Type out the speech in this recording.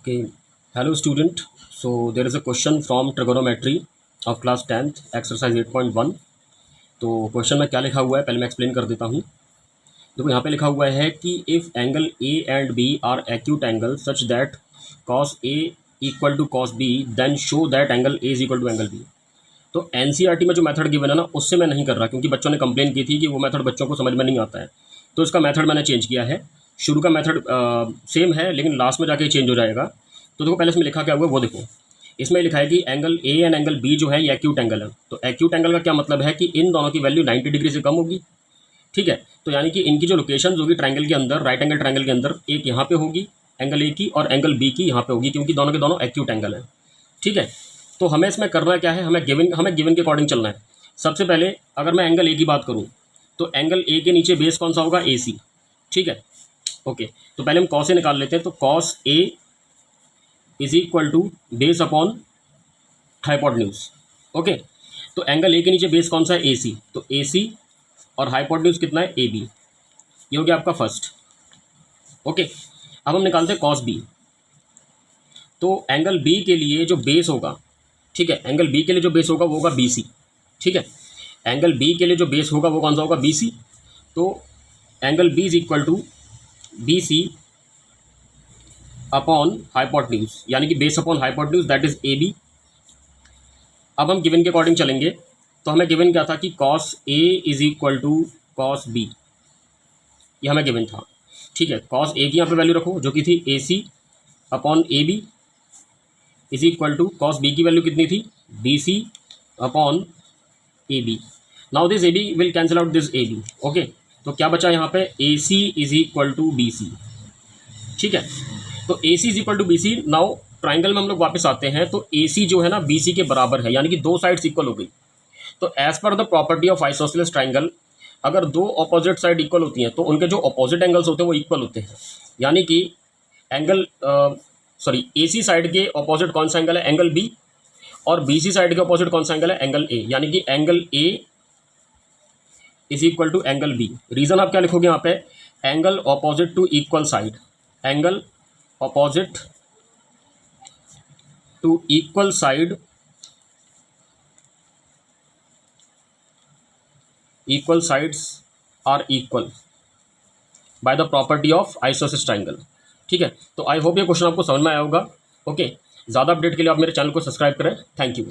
Okay. Hello, student. So there is a question from trigonometry of class 10th exercise 8.1. तो question में क्या लिखा हुआ है पहले मैं एक्सप्लेन कर देता हूँ। देखो यहाँ पे लिखा हुआ है कि if angle A and B are acute angle such that cos A equal to cos B then show that angle A is equal to angle B. तो एनसीईआरटी में जो मेथड गिवन है ना उससे मैं नहीं कर रहा, क्योंकि बच्चों ने कंप्लेन की थी कि वो मेथड बच्चों को समझ में नहीं आता है। तो इसका मेथड मैंने चेंज किया है। शुरू का मेथड सेम है लेकिन लास्ट में जाके चेंज हो जाएगा। तो देखो पहले इसमें लिखा क्या हुआ है वो देखो। इसमें लिखा है कि angle A and angle B जो है ये एक्यूट एंगल है। तो एक्यूट एंगल का क्या मतलब है कि इन दोनों की वैल्यू 90 डिग्री से कम होगी। ठीक है, तो यानी कि इनकी जो लोकेशन होगी ट्रायंगल के अंदर, राइट एंगल ट्रायंगल के अंदर, एक यहाँ पे होगी एंगल ए की और एंगल बी की यहाँ पे होगी, क्योंकि दोनों के दोनों एक्यूट एंगल है। ठीक है, तो हमें इसमें करना क्या है, हमें गिवन के अकॉर्डिंग चलना है। सबसे पहले अगर मैं एंगल ए की बात करूँ तो एंगल ए के नीचे बेस कौन सा होगा, ए सी। ठीक है, ओके। तो पहले हम कॉस ए निकाल लेते हैं। तो cos A is equal to base upon hypotenuse. Okay, तो एंगल ए के नीचे बेस कौन सा है, ए सी। तो ए सी और हाइपोटेन्यूज कितना है, ए बी। ये हो गया आपका फर्स्ट। ओके, अब हम निकालते हैं कॉस बी। तो एंगल बी के लिए जो बेस होगा, ठीक है, एंगल बी के लिए जो बेस होगा वो होगा बी सी। ठीक है, एंगल बी के लिए जो बेस होगा वो कौन सा होगा, बी सी। तो angle B is equal to B C upon hypotenuse, यानी कि base upon hypotenuse that is A B. अब हम गिवन के अकॉर्डिंग चलेंगे। तो हमें गिवन क्या था कि cos A is equal to cos B, ये हमें गिवन था। ठीक है, कॉस ए की यहाँ पे वैल्यू रखो जो कि थी A C upon A B is equal to cos B की वैल्यू कितनी थी, B C upon A B. Now this A B will cancel out this A B. Okay, तो क्या बचा यहाँ पे, A C is equal to B C. ठीक है, तो A C is equal to B C. Now triangle में हम लोग वापस आते हैं। तो ए सी जो है ना बी सी के बराबर है, यानी कि दो साइड्स इक्वल हो गई। तो एज पर the property of isosceles triangle, अगर दो अपोजिट साइड इक्वल होती हैं तो उनके जो अपोजिट एंगल्स होते हैं वो इक्वल होते हैं। यानी कि angle sorry A C side के अपोजिट कौन सा एंगल है, एंगल बी, और बी सी साइड के अपोजिट कौन सा एंगल है, एंगल ए। यानी कि angle A is equal to angle B. Reason आप क्या लिखोगे यहाँ पे, angle opposite to equal side, angle opposite to equal side, equal sides are equal by the property of isosceles triangle. ठीक है, तो आई होप ये क्वेश्चन आपको समझ में आया होगा। ओके, ज़्यादा अपडेट के लिए आप मेरे चैनल को सब्सक्राइब करें। Thank you.